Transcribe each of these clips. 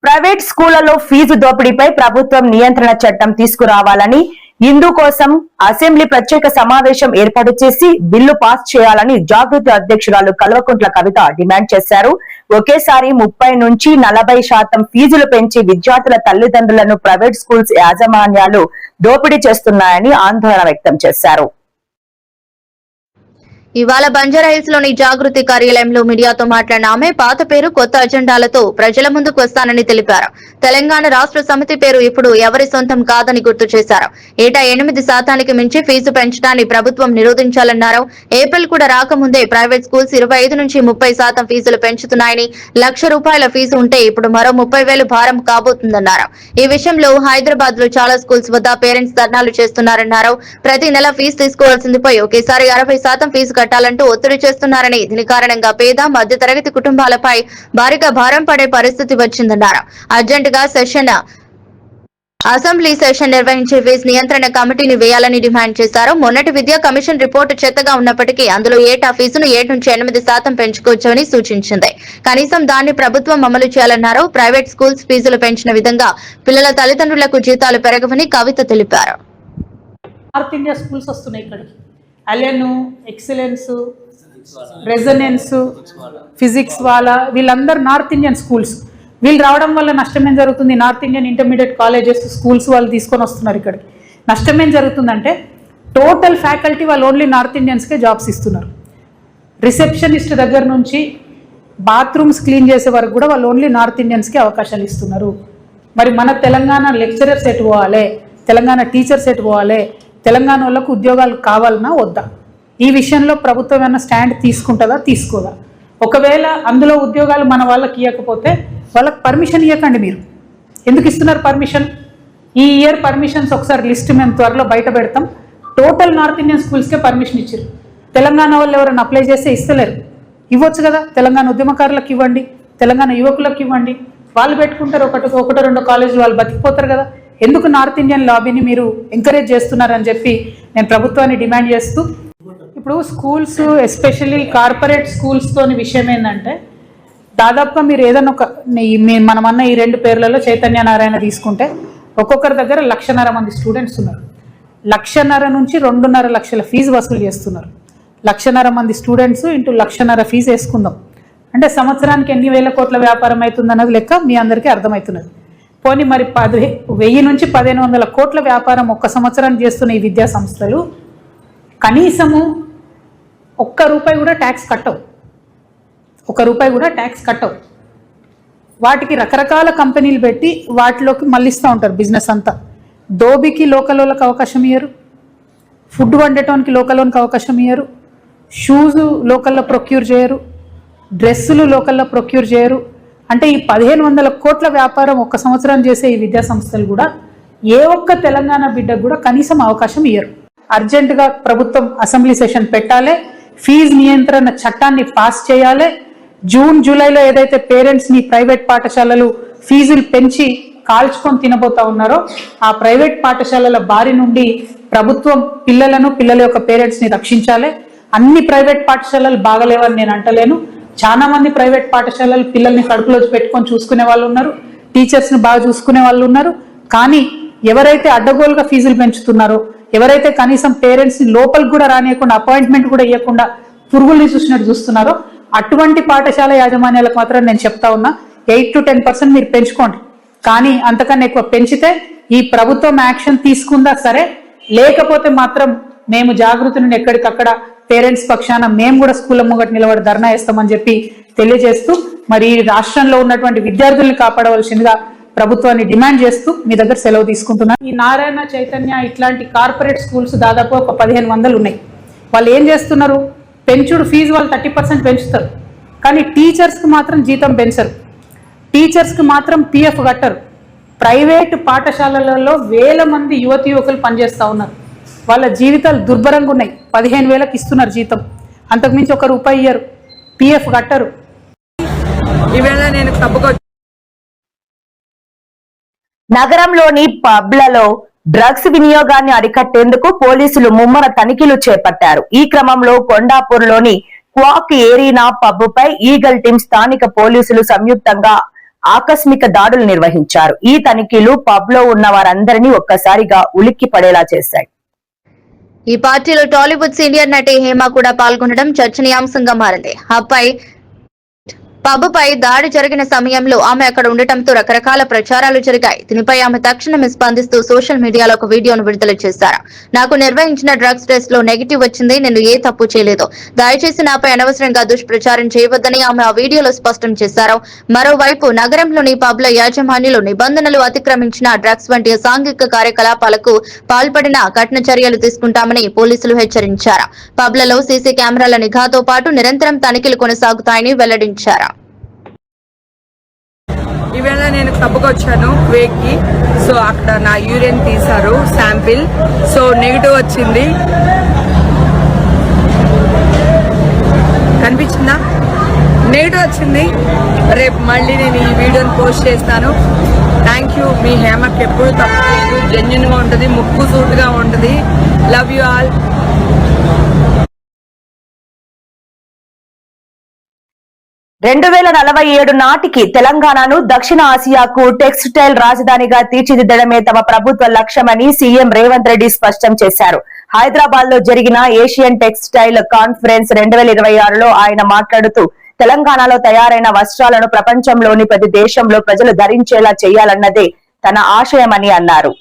Private స్కూళ్లలో fee దోపిడీపై ప్రభుత్వం నియంత్రణ చట్టం తీసుకురావాలని, ఇందుకోసం అసెంబ్లీ ప్రత్యేక సమావేశం ఏర్పాటు చేసి బిల్లు పాస్ చేయాలని జాగృతి అధ్యక్షురాలు కల్వకుంట్ల కవిత డిమాండ్ చేశారు. ఒకేసారి 30 నుంచి 40% ఫీజులు పెంచి విద్యార్థుల తల్లిదండ్రులను ప్రైవేట్ స్కూల్స్ యాజమాన్యాలు దోపిడీ చేస్తున్నాయని ఆందోళన వ్యక్తం చేశారు. ఇవాళ బంజారాహిల్స్ లోని జాగృతి కార్యాలయంలో మీడియాతో మాట్లాడిన ఆమె పాత పేరు కొత్త అజెండాలతో ప్రజల ముందుకు వస్తానని తెలిపారు. తెలంగాణ రాష్ట్ర సమితి పేరు ఇప్పుడు ఎవరి సొంతం కాదని గుర్తు చేశారు. ఏటా 8% మించి ఫీజు పెంచడాన్ని ప్రభుత్వం నిరోధించాలన్నారు. ఏప్రిల్ కూడా రాకముందే ప్రైవేట్ స్కూల్స్ 25 నుంచి 30% ఫీజులు పెంచుతున్నాయని, ₹1,00,000 ఫీజు ఉంటే ఇప్పుడు మరో 30,000 భారం కాబోతుందన్నారు. ఈ విషయంలో హైదరాబాద్ లో చాలా స్కూల్స్ వద్ద పేరెంట్స్ ధర్నాలు చేస్తున్నారన్నారు. ప్రతి నెల ఫీజు తీసుకోవాల్సిందిపై ఒకేసారి 60% ఫీజు కట్టాలంటూ ఒత్తిడి చేస్తున్నారని, దీని కారణంగా పేద మధ్యతరగతి కుటుంబాలపై భారీగా భారం పడే పరిస్థితి వచ్చిందన్నారు. అర్జెంటుగా అసెంబ్లీ సెషన్ నిర్వహించే ఫీజు నియంత్రణ కమిటీని వేయాలని డిమాండ్ చేశారు. మొన్నటి విద్యా కమిషన్ రిపోర్టు చెత్తగా ఉన్నప్పటికీ అందులో ఏటా ఫీజును 7 నుంచి 8% పెంచుకోవచ్చని సూచించింది. కనీసం దాన్ని ప్రభుత్వం అమలు చేయాలన్నారు. ప్రైవేట్ స్కూల్స్ ఫీజులు పెంచిన విధంగా పిల్లల తల్లిదండ్రులకు జీతాలు పెరగవని కవిత తెలిపారు. నార్త్ ఇండియా స్కూల్స్ వస్తున్నాయి ఇక్కడికి. అలెను, ఎక్సలెన్స్, రెజనెన్స్, ఫిజిక్స్ వాళ్ళ వీళ్ళందరూ నార్త్ ఇండియన్ స్కూల్స్. వీళ్ళు రావడం వల్ల నష్టం ఏం జరుగుతుంది? North Indian intermediate colleges, schools వాళ్ళు తీసుకొని వస్తున్నారు ఇక్కడికి. నష్టం ఏం జరుగుతుందంటే టోటల్ ఫ్యాకల్టీ వాళ్ళు ఓన్లీ నార్త్ ఇండియన్స్కే జాబ్స్ ఇస్తున్నారు. రిసెప్షనిస్ట్ దగ్గర నుంచి బాత్రూమ్స్ క్లీన్ చేసే వరకు కూడా వాళ్ళు ఓన్లీ నార్త్ ఇండియన్స్కే అవకాశాలు ఇస్తున్నారు. మరి మన తెలంగాణ లెక్చరర్స్ ఎటు పోవాలి? తెలంగాణ టీచర్స్ ఎటు పోవాలి? తెలంగాణ వాళ్ళకు ఉద్యోగాలు కావాలన్నా వద్దా? ఈ విషయంలో ప్రభుత్వం ఏమైనా స్టాండ్ తీసుకుంటుందా, తీసుకోదా? ఒకవేళ అందులో ఉద్యోగాలు మన వాళ్ళకి ఇవ్వకపోతే వాళ్ళకి పర్మిషన్ ఇవ్వకండి. మీరు ఎందుకు ఇస్తున్నారు పర్మిషన్? ఈ ఇయర్ పర్మిషన్స్ ఒకసారి లిస్ట్ మేము త్వరలో బయట పెడతాం. టోటల్ నార్త్ ఇండియన్ స్కూల్స్కే పర్మిషన్ ఇచ్చారు. తెలంగాణ వాళ్ళు ఎవరైనా అప్లై చేస్తే ఇస్తలేరు. ఇవ్వచ్చు కదా, తెలంగాణ ఉద్యమకారులకు ఇవ్వండి, తెలంగాణ యువకులకు ఇవ్వండి. వాళ్ళు పెట్టుకుంటారు ఒకటో రెండో కాలేజీలు, వాళ్ళు బతికిపోతారు కదా. ఎందుకు నార్త్ ఇండియన్ లాబీని మీరు ఎంకరేజ్ చేస్తున్నారని చెప్పి నేను ప్రభుత్వాన్ని డిమాండ్ చేస్తూ, ఇప్పుడు స్కూల్స్ ఎస్పెషల్లీ కార్పొరేట్ స్కూల్స్తోని విషయం ఏంటంటే దాదాపుగా మీరు ఏదైనా ఒక మనమన్న ఈ 2 పేర్లలో చైతన్య నారాయణ తీసుకుంటే ఒక్కొక్కరి దగ్గర 1,00,000 మంది స్టూడెంట్స్ ఉన్నారు. 1,00,000 నుంచి 2.5 లక్షల ఫీజు వసూలు చేస్తున్నారు. 1,00,000 మంది స్టూడెంట్స్ ఇంటూ 1,00,000 ఫీజు వేసుకుందాం అంటే సంవత్సరానికి ఎన్ని వేల కోట్ల వ్యాపారం అవుతుంది అన్నది లెక్క మీ అందరికీ అర్థమవుతున్నది. పోనీ మరి 1000 నుంచి 1,500 కోట్ల వ్యాపారం ఒక్క సంవత్సరానికి చేస్తున్న ఈ విద్యా సంస్థలు కనీసము ₹1 కూడా ట్యాక్స్ కట్టవు. కట్టవు. వాటికి రకరకాల కంపెనీలు పెట్టి వాటిలోకి మళ్ళిస్తూ ఉంటారు బిజినెస్ అంతా. దోబికి లోకల్ వాళ్ళకి అవకాశం ఇయ్యరు, ఫుడ్ వండటానికి లోకల్ వాళ్ళకి అవకాశం ఇయ్యరు, షూస్ లోకల్లో ప్రొక్యూర్ చేయరు, డ్రెస్సులు లోకల్లో ప్రొక్యూర్ చేయరు. అంటే ఈ 1,500 కోట్ల వ్యాపారం ఒక్క సంవత్సరం చేసే ఈ విద్యా సంస్థలు కూడా ఏ ఒక్క తెలంగాణ బిడ్డకు కూడా కనీసం అవకాశం ఇయ్యరు. అర్జెంటుగా ప్రభుత్వం అసెంబ్లీ సెషన్ పెట్టాలి, ఫీజు నియంత్రణ చట్టాన్ని పాస్ చేయాలి. జూన్ జూలైలో ఏదైతే పేరెంట్స్ ని ప్రైవేట్ పాఠశాలలు ఫీజులు పెంచి కాల్చుకొని తినబోతా ఉన్నారో ఆ ప్రైవేట్ పాఠశాలల బారి నుండి ప్రభుత్వం పిల్లల యొక్క పేరెంట్స్ ని రక్షించాలి. అన్ని ప్రైవేట్ పాఠశాలలు బాగలేవని నేను అంటలేను. చాలా మంది ప్రైవేట్ పాఠశాలలు పిల్లల్ని కడుపులో పెట్టుకొని చూసుకునే వాళ్ళు ఉన్నారు, టీచర్స్ ని బాగా చూసుకునే వాళ్ళు ఉన్నారు. కానీ ఎవరైతే అడ్డగోలుగా ఫీజులు పెంచుతున్నారో, ఎవరైతే కనీసం పేరెంట్స్ ని లోపలికి కూడా రానియకుండా అపాయింట్మెంట్ కూడా ఇవ్వకుండా పురుగుల్ని చూసినట్టు చూస్తున్నారో అటువంటి పాఠశాల యాజమాన్యాలకు మాత్రం నేను చెప్తా ఉన్నా, 8 to 10% మీరు పెంచుకోండి. కానీ అంతకన్నా ఎక్కువ పెంచితే ఈ ప్రభుత్వం యాక్షన్ తీసుకుందా సరే, లేకపోతే మాత్రం మేము జాగృతి నుండి ఎక్కడికక్కడ పేరెంట్స్ పక్షాన మేము కూడా స్కూళ్ళ ముంగట నిలబడి ధర్నా చేస్తామని చెప్పి తెలియజేస్తూ, మరి రాష్ట్రంలో ఉన్నటువంటి విద్యార్థుల్ని కాపాడవలసిందిగా ప్రభుత్వాన్ని డిమాండ్ చేస్తూ మీ దగ్గర సెలవు తీసుకుంటున్నాను. ఈ నారాయణ, చైతన్య ఇట్లాంటి కార్పొరేట్ స్కూల్స్ దాదాపు ఒక 1,500 ఉన్నాయి. వాళ్ళు ఏం చేస్తున్నారు? పెంచుడు ఫీజు వాళ్ళు 30% పెంచుతారు, కానీ టీచర్స్కి మాత్రం జీతం పెంచరు, టీచర్స్కి మాత్రం PF కట్టరు. ప్రైవేటు పాఠశాలలలో వేల మంది యువకులు పనిచేస్తూ ఉన్నారు. వాళ్ళ జీవితాలు దుర్భరంగా ఉన్నాయి. 15,000కి ఇస్తున్నారు జీతం, అంతకుమించి ₹1 ఇయ్యరు, PF కట్టరు. ఈవేళ నేను నగరంలోని పబ్లలో డ్రగ్స్ వినియోగాన్ని అరికట్టేందుకు పోలీసులు ముమ్మర తనిఖీలు చేపట్టారు. ఈ క్రమంలో కొండాపూర్లోని క్వాక్ ఏరీనా పబ్ పై ఈగల్ టీం స్థానిక పోలీసులు సంయుక్తంగా ఆకస్మిక దాడులు నిర్వహించారు. ఈ తనిఖీలు పబ్ లో ఉన్న వారందరినీ ఒక్కసారిగా ఉలిక్కి పడేలా చేశాయి. ఈ పార్టీలో టాలీవుడ్ సీనియర్ నటి హేమ కూడా పాల్గొనడం చర్చనీయాంశంగా మారింది. పబ్ పై దాడి జరిగిన సమయంలో ఆమె అక్కడ ఉండటంతో రకరకాల ప్రచారాలు జరిగాయి. దీనిపై ఆమె తక్షణమే స్పందిస్తూ సోషల్ మీడియాలో ఒక వీడియోను విడుదల చేశారు. నాకు నిర్వహించిన డ్రగ్స్ టెస్ట్ లో నెగిటివ్ వచ్చింది. నేను ఏ తప్పు చేయలేదు. దయచేసి నాపై అనవసరంగా దుష్ప్రచారం చేయవద్దని ఆమె ఆ వీడియోలో స్పష్టం చేశారు. మరోవైపు నగరంలోని పబ్ల యాజమాన్యులు నిబంధనలు అతిక్రమించిన డ్రగ్స్ వంటి అసాంఘిక కార్యకలాపాలకు పాల్పడిన కఠిన చర్యలు తీసుకుంటామని పోలీసులు హెచ్చరించారు. పబ్లలో సీసీ కెమెరాల నిఘాతో పాటు నిరంతరం తనిఖీలు కొనసాగుతాయని వెల్లడించారు. ఈవేళ నేను పబ్కి వచ్చాను క్వేక్ కి. సో అక్కడ నా యూరిన్ తీశారు శాంపిల్. సో నెగిటివ్ వచ్చింది. కనిపించిందా? నెగిటివ్ వచ్చింది. రేపు మళ్ళీ నేను ఈ వీడియోని పోస్ట్ చేస్తాను. Thank you. మీ హేమకి ఎప్పుడు తప్పలేదు. జెన్యున్ గా ఉంటుంది, ముక్కు సూటుగా ఉంటుంది. Love you all. 2047 నాటికి తెలంగాణను దక్షిణ ఆసియాకు టెక్స్టైల్ రాజధానిగా తీర్చిదిద్దడమే తమ ప్రభుత్వ లక్ష్యమని సీఎం రేవంత్ రెడ్డి స్పష్టం చేశారు. హైదరాబాద్ లో జరిగిన ఏషియన్ టెక్స్టైల్ కాన్ఫరెన్స్ 2026లో ఆయన మాట్లాడుతూ తెలంగాణలో తయారైన వస్త్రాలను ప్రపంచంలోని ప్రతి దేశంలో ప్రజలు ధరించేలా చేయాలన్నదే తన ఆశయమని అన్నారు.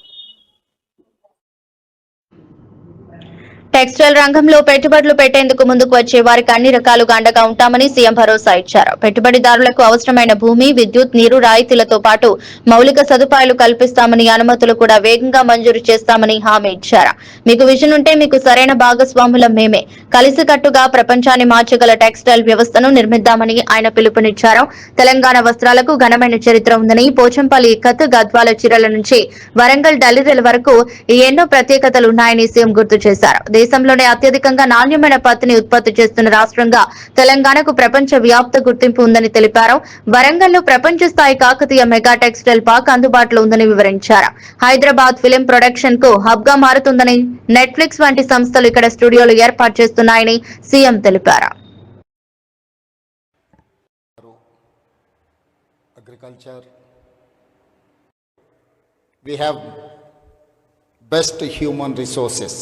టెక్స్టైల్ రంగంలో పెట్టుబడులు పెట్టేందుకు ముందుకు వచ్చే వారికి అన్ని రకాలుగా అండగా ఉంటామని సీఎం భరోసా ఇచ్చారు. పెట్టుబడిదారులకు అవసరమైన భూమి, విద్యుత్, నీరు రాయితీలతో పాటు మౌలిక సదుపాయాలు కల్పిస్తామని, అనుమతులు కూడా వేగంగా మంజూరు చేస్తామని హామీ ఇచ్చారు. మీకు విజన్ ఉంటే మీకు సరైన భాగస్వాములం మేమే. కలిసికట్టుగా ప్రపంచాన్ని మార్చగల టెక్స్టైల్ వ్యవస్థను నిర్మిద్దామని ఆయన పిలుపునిచ్చారు. తెలంగాణ వస్త్రాలకు ఘనమైన చరిత్ర ఉందని, పోచంపల్లి ఇక్కత్, గద్వాల చీరల నుంచి వరంగల్ డల్లిరెల వరకు ఎన్నో ప్రత్యేకతలున్నాయని సీఎం గుర్తు చేశారు. దేశంలోనే అత్యధికంగా నాణ్యమైన పత్తిని ఉత్పత్తి చేస్తున్న రాష్ట్రంగా తెలంగాణకు ప్రపంచ వ్యాప్త గుర్తింపు ఉందని తెలిపారు. వరంగల్లో ప్రపంచ స్థాయి కాకతీయ మెగా టెక్స్టైల్ పార్క్ అందుబాటులో ఉందని వివరించారు. హైదరాబాద్ ఫిలిం ప్రొడక్షన్ కు హబ్ గా మారుతుందని, నెట్ఫ్లిక్స్ వంటి సంస్థలు ఇక్కడ స్టూడియోలు ఏర్పాటు చేస్తున్నాయని సీఎం తెలిపారు. We have best human resources.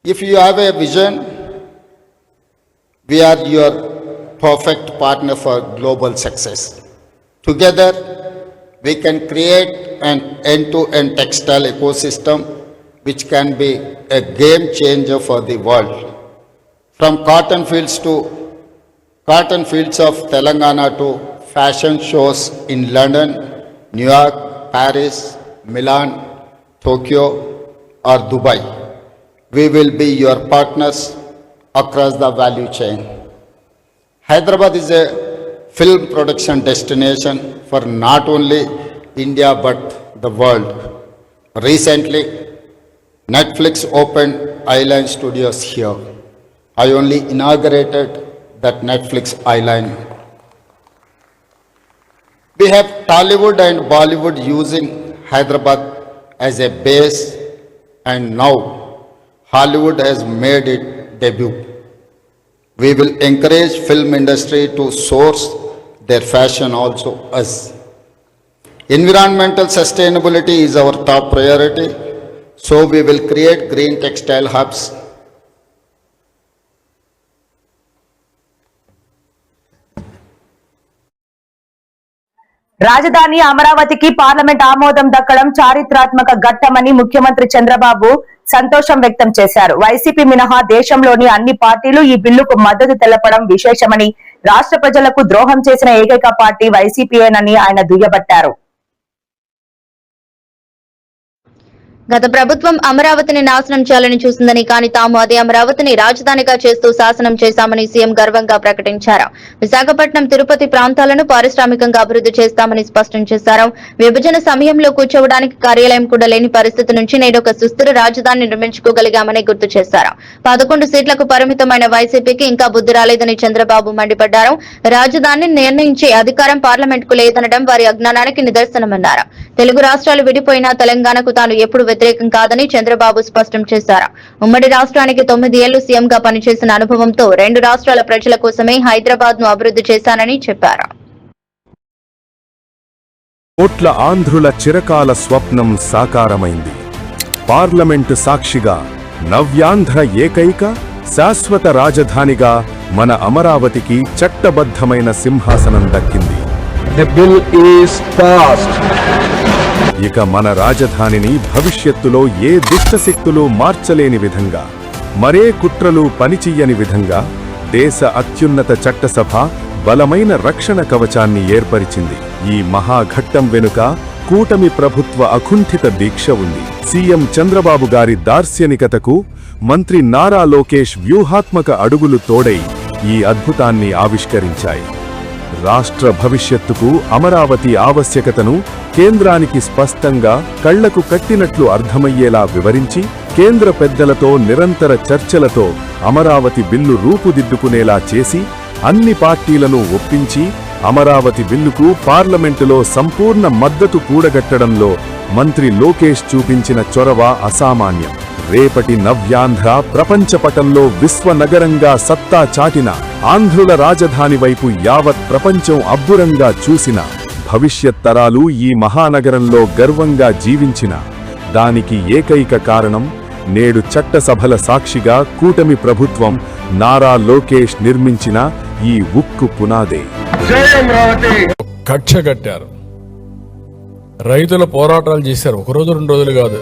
If you have a vision, we are your perfect partner for global success. Together, we can create an end-to-end textile ecosystem which can be a game changer for the world. From cotton fields of Telangana to fashion shows in London, New York, Paris, Milan, Tokyo or Dubai. We will be your partners across the value chain. Hyderabad is a film production destination for not only India but the world. Recently, Netflix opened Island Studios here. I only inaugurated that Netflix Island. We have Tollywood and Bollywood using Hyderabad as a base, and now Hollywood has made its debut. We will encourage film industry to source their fashion also us. Environmental sustainability is our top priority, so we will create green textile hubs. రాజధాని అమరావతికి parliament ఆమోదం దక్కడం చారిత్రాత్మక ఘట్టమని ముఖ్యమంత్రి చంద్రబాబు సంతోషం వ్యక్తం చేశారు. YCP మినహా దేశంలోని అన్ని పార్టీలు ఈ బిల్లుకు మద్దతు తెలపడం విశేషమని, రాష్ట్ర ప్రజలకు ద్రోహం చేసిన ఏకైక పార్టీ వైసీపీయేనని ఆయన దుయ్యబట్టారు. గత ప్రభుత్వం అమరావతిని నాశనం చేయాలని చూసిందని, కానీ తాము అదే అమరావతిని రాజధానిగా చేస్తూ శాసనం చేశామని సీఎం గర్వంగా ప్రకటించారు. విశాఖపట్నం, తిరుపతి ప్రాంతాలను పారిశ్రామికంగా అభివృద్ధి చేస్తామని స్పష్టం చేశారు. విభజన సమయంలో కూర్చోవడానికి కార్యాలయం కూడా లేని పరిస్థితి నుంచి నేడు ఒక సుస్థిర రాజధాని నిర్మించుకోగలిగామని గుర్తు చేశారు. 11 సీట్లకు పరిమితమైన వైసీపీకి ఇంకా బుద్ధి రాలేదని చంద్రబాబు మండిపడ్డారు. రాజధానిని నిర్ణయించే అధికారం పార్లమెంట్ కు లేదనడం వారి అజ్ఞానానికి నిదర్శనమన్నారు. తెలుగు రాష్ట్రాలు విడిపోయినా తెలంగాణకు తాను ఎప్పుడు వ్యతిరేకం కాదని చంద్రబాబు స్పష్టం చేశారు. ఉమ్మడి రాష్ట్రానికి 9 ఏళ్లు సీఎంగా పనిచేసిన అనుభవంతో 2 రాష్ట్రాల ప్రజల కోసమే హైదరాబాద్ ను అభివృద్ధి చేశానని చెప్పారు. కోట్ల ఆంధ్రుల చిరకాల స్వప్నం సాకారమైంది. పార్లమెంటు సాక్షిగా నవ్యాంధ్ర ఏకైక శాశ్వత రాజధానిగా మన అమరావతికి చట్టబద్ధమైన సింహాసనం దక్కింది. The bill is passed. ఇక మన రాజధానిని భవిష్యత్తులో ఏ దుష్టశక్తులు మార్చలేని విధంగా, మరే కుట్రలు పనిచెయ్యని విధంగా దేశ అత్యున్నత చట్టసభ బలమైన రక్షణ కవచాన్ని ఏర్పరిచింది. ఈ మహాఘట్టం వెనుక కూటమి ప్రభుత్వ అకుంఠిత దీక్ష ఉంది. సీఎం చంద్రబాబు గారి దార్శనికతకు మంత్రి నారా లోకేష్ వ్యూహాత్మక అడుగులు తోడై ఈ అద్భుతాన్ని ఆవిష్కరించాయి. రాష్ట్ర భవిష్యత్తుకు అమరావతి ఆవశ్యకతను కేంద్రానికి స్పష్టంగా కళ్లకు కట్టినట్లు అర్థమయ్యేలా వివరించి, కేంద్ర పెద్దలతో నిరంతర చర్చలతో అమరావతి బిల్లు రూపుదిద్దుకునేలా చేసి, అన్ని పార్టీలను ఒప్పించి అమరావతి బిల్లుకు పార్లమెంటులో సంపూర్ణ మద్దతు కూడగట్టడంలో మంత్రి లోకేష్ చూపించిన చొరవ అసామాన్యం. రేపటి నవ్యాంధ్ర ప్రపంచపటంలో విశ్వనగరంగా సత్తా చాటిన, ఆంధ్రుల రాజధాని వైపు యావత్ ప్రపంచం అబ్బురంగా చూసిన, భవిష్యత్ తరాలు ఈ మహానగరంలో గర్వంగా జీవించిన, దానికి ఏకైక కారణం నేడు చట్టసభల సాక్షిగా కూటమి ప్రభుత్వం నారా లోకేష్ నిర్మించిన ఈ ఉక్కు పునాదే. కక్ష కట్టారు, రైతుల పోరాటాలు చేశారు. ఒకరోజు 2 రోజులు కాదు.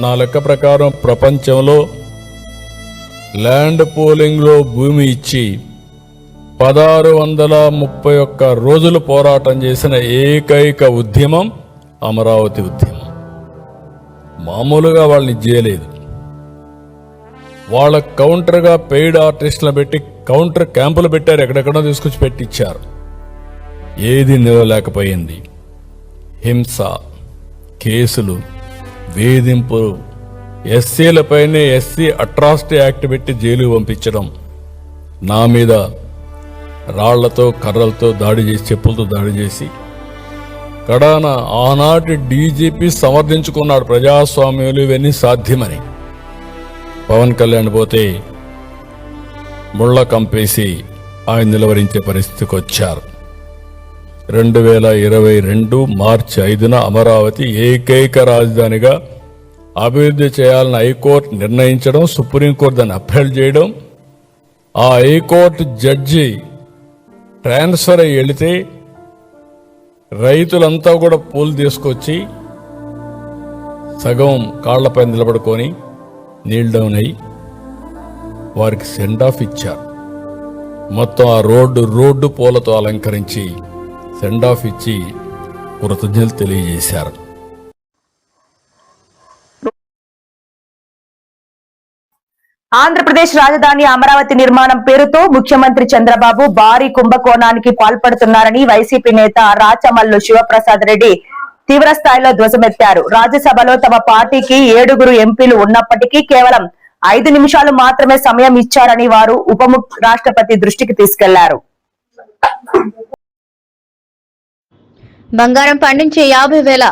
నా లెక్క ప్రకారం ప్రపంచంలో ల్యాండ్ పోలింగ్లో భూమి ఇచ్చి 1631 రోజులు పోరాటం చేసిన ఏకైక ఉద్యమం అమరావతి ఉద్యమం. మామూలుగా వాళ్ళని చేయలేదు. వాళ్ళ కౌంటర్గా పెయిడ్ ఆర్టిస్టులను పెట్టి కౌంటర్ క్యాంపులు పెట్టారు. ఎక్కడెక్కడో తీసుకొచ్చి పెట్టించారు. ఏది నిలవలేకపోయింది. హింస, కేసులు, వేధింపులు, ఎస్సీలపైనే ఎస్సీ అట్రాసిటీ యాక్ట్ పెట్టి జైలుకు పంపించడం, నా మీద రాళ్లతో కర్రలతో దాడి చేసి, చెప్పులతో దాడి చేసి, కడాన ఆనాటి డీజీపీ సమర్థించుకున్నాడు ప్రజాస్వామ్యాలు ఇవన్నీ సాధ్యమని. పవన్ కళ్యాణ్ పోతే ముళ్ళ కంపేసి ఆయన నిలవరించే పరిస్థితికి వచ్చారు. 2022 మార్చి 5న అమరావతి ఏకైక రాజధానిగా అభివృద్ధి చేయాలని హైకోర్టు నిర్ణయించడం, సుప్రీంకోర్టు దాన్ని అప్పీల్ చేయడం, ఆ హైకోర్టు జడ్జి ట్రాన్స్ఫర్ అయ్యి వెళితే రైతులంతా కూడా పూలు తీసుకొచ్చి సగం కాళ్లపై నిలబడుకొని నీల్ డౌన్ అయ్యి వారికి సెండ్ ఆఫ్ ఇచ్చారు. మొత్తం ఆ రోడ్డు పూలతో అలంకరించి సెండ్ ఆఫ్ ఇచ్చి కృతజ్ఞతలు తెలియజేశారు. ఆంధ్రప్రదేశ్ రాజధాని అమరావతి నిర్మాణం పేరుతో ముఖ్యమంత్రి చంద్రబాబు భారీ కుంభకోణానికి పాల్పడుతున్నారని వైసీపీ నేత రాచమల్లు శివప్రసాద్ రెడ్డి తీవ్ర స్థాయిలో ధ్వజమెత్తారు. రాజ్యసభలో తమ పార్టీకి 7 ఎంపీలు ఉన్నప్పటికీ కేవలం 5 నిమిషాలు మాత్రమే సమయం ఇచ్చారని వారు రాష్ట్రపతి దృష్టికి తీసుకెళ్లారు. బంగారం పండించే 50,000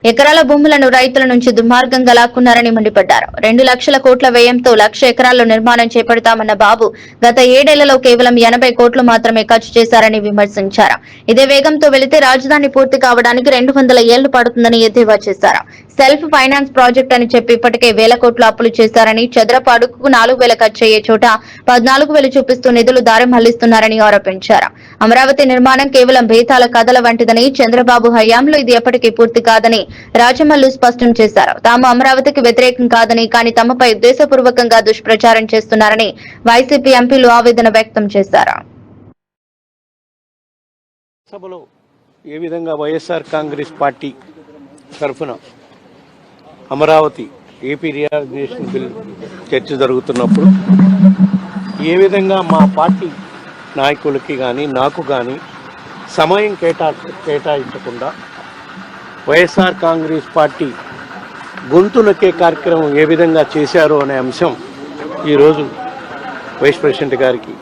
ఎకరాల భూములను రైతుల నుంచి దుర్మార్గంగా లాక్కున్నారని మండిపడ్డారు. 2 లక్షల కోట్ల వ్యయంతో 1,00,000 ఎకరాల్లో నిర్మాణం చేపడతామన్న బాబు గత 7 ఏళ్లలో కేవలం 80 కోట్లు మాత్రమే ఖర్చు చేశారని విమర్శించారు. ఇదే వేగంతో వెళితే రాజధాని పూర్తి కావడానికి 200 ఏళ్లు పడుతుందని ఎద్దేవా చేశారు. సెల్ఫ్ ఫైనాన్స్ ప్రాజెక్ట్ అని చెప్పి ఇప్పటికే 1,000 కోట్లు అప్పులు చేశారని, చదరపు అడుగుకు 4,000 ఖర్చు అయ్యే చోట 14,000 చూపిస్తూ నిధులు దారి మళ్లిస్తున్నారని ఆరోపించారు. అమరావతి నిర్మాణం కేవలం బేతాల కథల వంటిదని, చంద్రబాబు హయాంలో ఇది ఎప్పటికీ పూర్తి కాదని రాజమల్లు స్పష్టం చేశారు. తాము అమరావతికి వ్యతిరేకం కాదని, కానీ తమపై ఉద్దేశపూర్వకంగా దుష్ప్రచారం చేస్తున్నారని వైసీపీ ఎంపీలు ఆవేదన వ్యక్తం చేశారు. సభలో ఏ విధంగా వైఎస్ఆర్ కాంగ్రెస్ పార్టీ తరఫున అమరావతి ఏపీ రియాలైజేషన్ బిల్ చర్చ జరుగుతున్నప్పుడు ఏ విధంగా మా పార్టీ నాయకులకి కానీ నాకు కానీ సమయం కేటాయించకుండా వైఎస్ఆర్ కాంగ్రెస్ పార్టీ గొంతునకే కార్యక్రమం ఏ విధంగా చేశారో అనే అంశం ఈరోజు వైస్ ప్రెసిడెంట్ గారికి,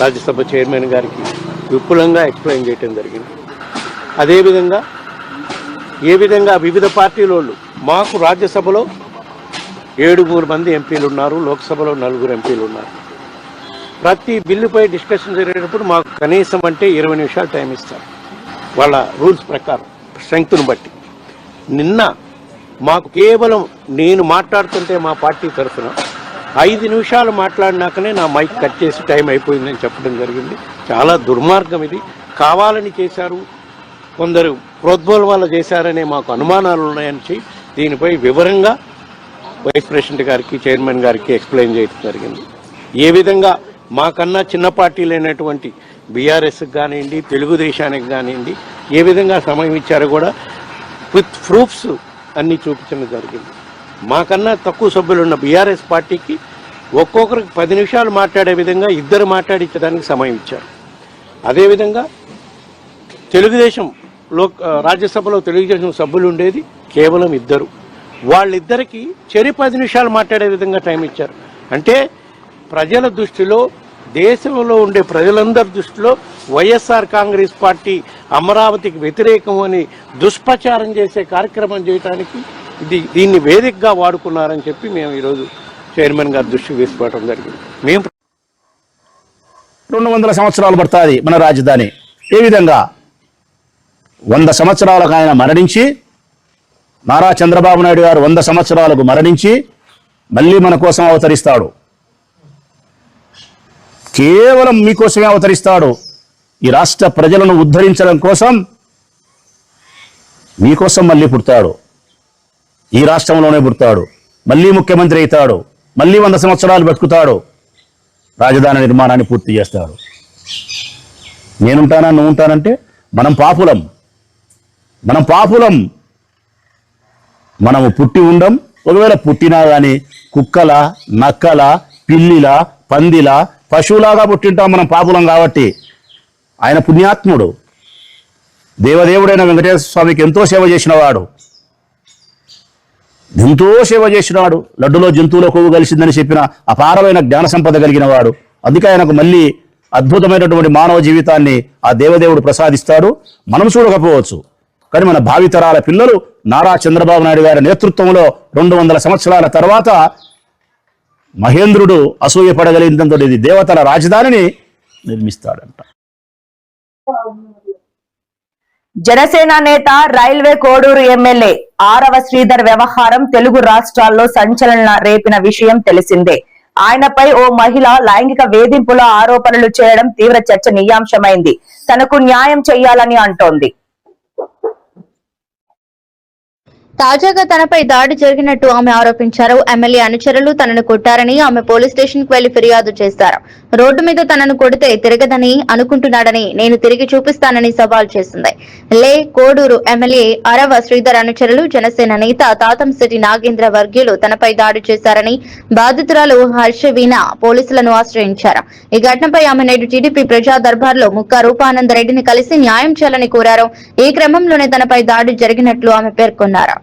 రాజ్యసభ చైర్మన్ గారికి విపులంగా ఎక్స్ప్లెయిన్ చేయడం జరిగింది. అదేవిధంగా ఏ విధంగా వివిధ పార్టీల వాళ్ళు మాకు రాజ్యసభలో 7 మంది ఎంపీలు ఉన్నారు, లోక్సభలో 4 ఎంపీలు ఉన్నారు. ప్రతి బిల్లుపై డిస్కషన్ జరిగేటప్పుడు మాకు కనీసం అంటే 20 నిమిషాలు టైం ఇస్తారు వాళ్ళ రూల్స్ ప్రకారం స్ట్రెంగ్త్ను బట్టి. నిన్న మాకు కేవలం నేను మాట్లాడుతుంటే మా పార్టీ తరఫున 5 నిమిషాలు మాట్లాడినాకనే నా మైక్ కట్ చేసి టైం అయిపోయిందని చెప్పడం జరిగింది. చాలా దుర్మార్గం ఇది. కావాలని చేశారు, కొందరు ప్రోద్బలం చేశారనే మాకు అనుమానాలు ఉన్నాయని దీనిపై వివరంగా వైస్ ప్రెసిడెంట్ గారికి, చైర్మన్ గారికి ఎక్స్ప్లెయిన్ చేయడం జరిగింది. ఏ విధంగా మాకన్నా చిన్న పార్టీలైనటువంటి బీఆర్ఎస్కి కానివ్వండి, తెలుగుదేశానికి కానివ్వండి ఏ విధంగా సమయం ఇచ్చారో కూడా విత్ ప్రూఫ్స్ అన్నీ చూపించడం జరిగింది. మాకన్నా తక్కువ సభ్యులున్న బీఆర్ఎస్ పార్టీకి ఒక్కొక్కరికి 10 నిమిషాలు మాట్లాడే విధంగా 2 మాట్లాడించడానికి సమయం ఇచ్చారు. అదేవిధంగా రాజ్యసభలో తెలుగుదేశం సభ్యులు ఉండేది కేవలం 2. వాళ్ళిద్దరికీ 10 నిమిషాలు మాట్లాడే విధంగా టైం ఇచ్చారు. అంటే ప్రజల దృష్టిలో, దేశంలో ఉండే ప్రజలందరి దృష్టిలో వైఎస్ఆర్ కాంగ్రెస్ పార్టీ అమరావతికి వ్యతిరేకం అని దుష్ప్రచారం చేసే కార్యక్రమం చేయడానికి దీన్ని వేదికగా వాడుకున్నారని చెప్పి మేము ఈరోజు చైర్మన్ గారి దృష్టికి తీసుకోవడం జరిగింది. మేము 200 సంవత్సరాలు పడుతుంది మన రాజధాని. ఏ విధంగా 100 సంవత్సరాలకు ఆయన మరణించి, నారా చంద్రబాబు నాయుడు గారు 100 సంవత్సరాలకు మరణించి మళ్ళీ మన కోసం అవతరిస్తాడు. కేవలం మీకోసమే అవతరిస్తాడు. ఈ రాష్ట్ర ప్రజలను ఉద్ధరించడం కోసం మీకోసం మళ్ళీ పుడతాడు. ఈ రాష్ట్రంలోనే పుడతాడు, మళ్ళీ ముఖ్యమంత్రి అవుతాడు, మళ్ళీ 100 సంవత్సరాలు బతుకుతాడు, రాజధాని నిర్మాణాన్ని పూర్తి చేస్తాడు. నేనుంటానా, నువ్వు ఉంటానంటే మనం పాపులం. మనము పుట్టి ఉండం. ఒకవేళ పుట్టినా కానీ కుక్కల, నక్కల, పిల్లిల, పందిల, పశువులాగా పుట్టింటాం మనం పాపులం కాబట్టి. ఆయన పుణ్యాత్ముడు, దేవదేవుడైన వెంకటేశ్వర స్వామికి ఎంతో సేవ చేసినవాడు. లడ్డులో జంతువుల కొవ్వు కలిసిందని చెప్పిన అపారమైన జ్ఞాన సంపద కలిగిన వాడు. అందుకే ఆయనకు మళ్ళీ అద్భుతమైనటువంటి మానవ జీవితాన్ని ఆ దేవదేవుడు ప్రసాదిస్తాడు. మనం చూడకపోవచ్చు, కానీ మన భావితరాల పిల్లలు నారా చంద్రబాబు నాయుడు గారి నేతృత్వంలో 200 సంవత్సరాల తర్వాత మహేంద్రుడు అసూయపడగలిగినంత దేవతల రాజధానిని నిర్మిస్తాడంట. జనసేన నేత, రైల్వే కోడూరు ఎమ్మెల్యే ఆరవ శ్రీధర్ వ్యవహారం తెలుగు రాష్ట్రాల్లో సంచలన రేపిన విషయం తెలిసిందే. ఆయనపై ఓ మహిళ లైంగిక వేధింపుల ఆరోపణలు చేయడం తీవ్ర చర్చనీయాంశమైంది. తనకు న్యాయం చేయాలని అంటోంది. తాజాగా తనపై దాడి జరిగినట్టు ఆమె ఆరోపించారు. ఎమ్మెల్యే అనుచరులు తనను కొట్టారని ఆమె పోలీస్ స్టేషన్ కు వెళ్లి ఫిర్యాదు చేశారు. రోడ్డు మీద తనను కొడితే తిరగదని అనుకుంటున్నాడని, నేను తిరిగి చూపిస్తానని సవాల్ చేసింది. కోడూరు ఎమ్మెల్యే ఆరవ శ్రీధర్ అనుచరులు జనసేన నేత తాతంశెట్టి నాగేంద్ర వర్గీయులు తనపై దాడి చేశారని బాధితురాలు హర్షవీణ పోలీసులను ఆశ్రయించారు. ఈ ఘటనపై ఆమె నేడు టీడీపీ ప్రజా దర్బార్లో ముక్కా రూపానందరెడ్డిని కలిసి న్యాయం చేయాలని కోరారు. ఈ క్రమంలోనే తనపై దాడి జరిగినట్లు ఆమె పేర్కొన్నారు.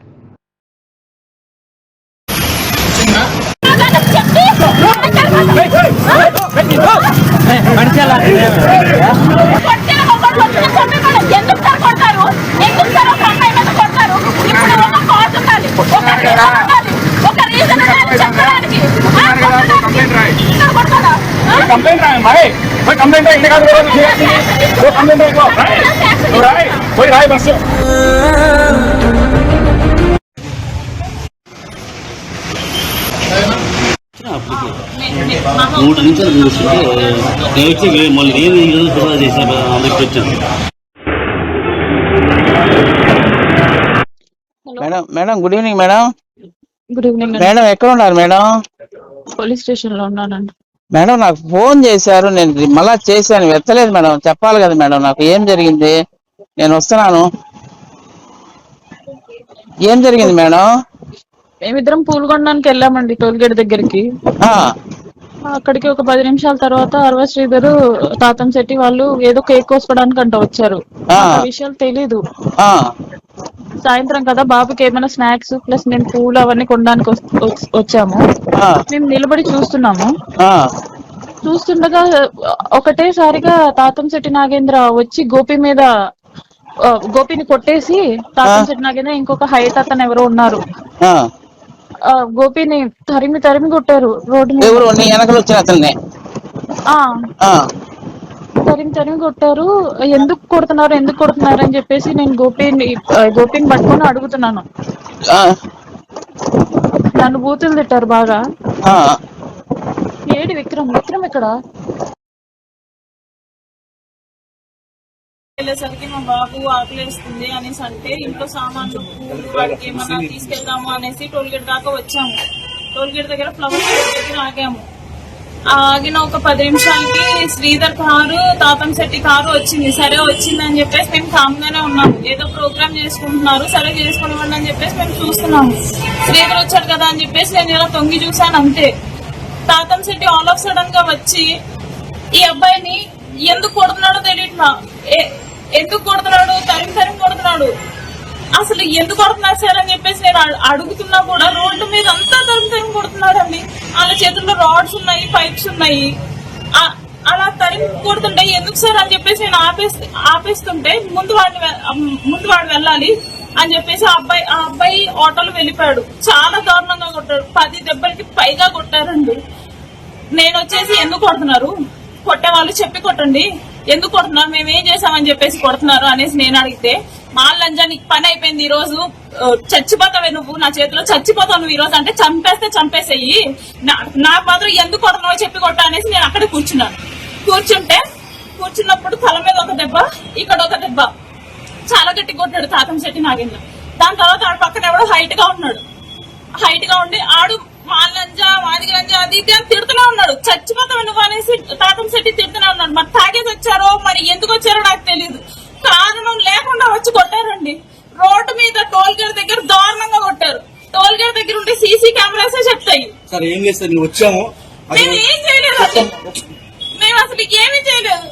మూడు నిమిషాలు చూస్తుంటే నేను వచ్చి మళ్ళీ ఏమి ఈరోజు ఫిర్యాదు చేశాను అందరికి వచ్చాను. Madam good evening madam. Good evening madam ఎక్కడ ఉన్నారు మేడం? పోలీస్ స్టేషన్ లో ఉన్నానండి. మేడం నాకు ఫోన్ చేశారు, నేను మళ్ళా చేశాను, ఎత్తలేదు మేడం. చెప్పాలి కదా మేడం నాకు ఏం జరిగింది. నేను వస్తున్నాను. ఏం జరిగింది మేడం? మేమిద్దరం పూలు కొనడానికి వెళ్ళామండి టోల్ గేట్ దగ్గరికి. అక్కడికి ఒక 10 నిమిషాల తర్వాత అరవ శ్రీధరు, తాతంశెట్టి వాళ్ళు ఏదో కేక్ కోసుకోవడానికి అంట వచ్చారు. విషయాలు తెలీదు. సాయంత్రం కదా, బాబుకి ఏమైనా స్నాక్స్ ప్లస్ మేము పూలు అవన్నీ కొనడానికి వచ్చాము. మేము నిలబడి చూస్తున్నాము. చూస్తుండగా ఒకటేసారిగా తాతంశెట్టి నాగేంద్ర వచ్చి గోపి మీద గోపిని కొట్టేసి తాతం చెట్టు నాకేదో ఇంకొక హైట్ అతను ఎవరో ఉన్నారు, ఆ, గోపిని తరిమి తరిమి కొట్టారు రోడ్డు మీద. ఎవరు నీ వెనకలు వచ్చిన అతన్ని? ఆ, ఆ, తరిమి తరిమి కొట్టారు. ఎందుకు కొడుతున్నారు అని చెప్పేసి నేను గోపిని పట్టుకొని అడుగుతున్నాను. ఆ, నన్ను బూతులు తిట్టారు బాగా. ఆ, ఏడి విక్రమ్ ఇక్కడ వెళ్ళేసరికి మా బాబు ఆకలేస్తుంది అనేసి అంటే ఇంట్లో సామాన్లు పూలు వాడికి ఏమన్నా తీసుకెళ్దాము అనేసి టోల్గేట్ దాకా వచ్చాము. టోల్గేట్ దగ్గర ఫ్లవర్ దగ్గర ఆగాము. ఆగిన ఒక 10 నిమిషాలకి శ్రీధర్ కారు, తాతం శెట్టి కారు వచ్చింది. సరే వచ్చిందని చెప్పేసి మేము కామ్ గానే ఉన్నాము. ఏదో ప్రోగ్రామ్ చేసుకుంటున్నారు, సరే చేసుకోనివ్వండి అని చెప్పేసి మేము చూస్తున్నాము. శ్రీధర్ వచ్చాడు కదా అని చెప్పేసి నేను ఇలా తొంగి చూశాను అంతే. తాతం శెట్టి ఆల్ ఆఫ్ సడన్ గా వచ్చి ఈ అబ్బాయిని ఎందుకు కొడుతున్నాడో తెలియట్లా, ఎందుకు కొడుతున్నాడు, తరిమి కొడుతున్నాడు, అసలు ఎందుకు కొడుతున్నారు సార్ అని చెప్పేసి నేను అడుగుతున్నా కూడా రోడ్డు మీద అంతా తరిమి కొడుతున్నాడు అండి. వాళ్ళ చేతుల్లో రాడ్స్ ఉన్నాయి, పైప్స్ ఉన్నాయి. అలా తరిమి కొడుతుంటే ఎందుకు సార్ అని చెప్పేసి నేను ఆపేస్తుంటే ముందు వాడు వెళ్ళాలి అని చెప్పేసి ఆ అబ్బాయి ఆటోలో వెళ్ళిపోయాడు. చాలా దారుణంగా కొట్టాడు. 10 దెబ్బలకి పైగా కొట్టారండి. నేను వచ్చేసి ఎందుకు కొడుతున్నారు, కొట్టే వాళ్ళు చెప్పి కొట్టండి, ఎందుకు కొడుతున్నారు, మేమేం చేసామని చెప్పేసి కొడుతున్నారు అనేసి నేను అడిగితే, మా లంజా నీకు పని అయిపోయింది, ఈ రోజు చచ్చిపోతావే నువ్వు, నా చేతిలో చచ్చిపోతావు నువ్వు ఈ రోజు అంటే చంపేసేయి, నాకు మాత్రం ఎందుకు కొడుతున్నావో చెప్పి కొట్టా అనేసి నేను అక్కడ కూర్చున్నాను. కూర్చున్నప్పుడు తల మీద ఒక దెబ్బ, ఇక్కడ ఒక దెబ్బ, చాలా గట్టి కొట్టాడు తాతం శెట్టి నాగేంద్ర. దాని తర్వాత ఆడు పక్కన ఎవడో హైట్ గా ఉండి ఆడు మాలంజా మాదిగ లంజా అది ఇది అని తిడుతూనే ఉన్నాడు. చచ్చిపోతావు నువ్వు అనేసి తాతం శెట్టి తిడుతూనే ఉన్నాడు. మరి తాగేసి వచ్చారో మరి ఎందుకు వచ్చారో నాకు తెలియదు. కారణం లేకుండా వచ్చి కొట్టారండి. రోడ్డు మీద టోల్ గేట్ దగ్గర దారుణంగా కొట్టారు. టోల్ గేట్ దగ్గర ఉంటే సీసీ కెమెరాసే చెప్తాయి. సార్ ఏం లేదు సార్, వచ్చాము మేము ఏం చేయలేదు, మేము అసలు ఏమీ చేయలేదు.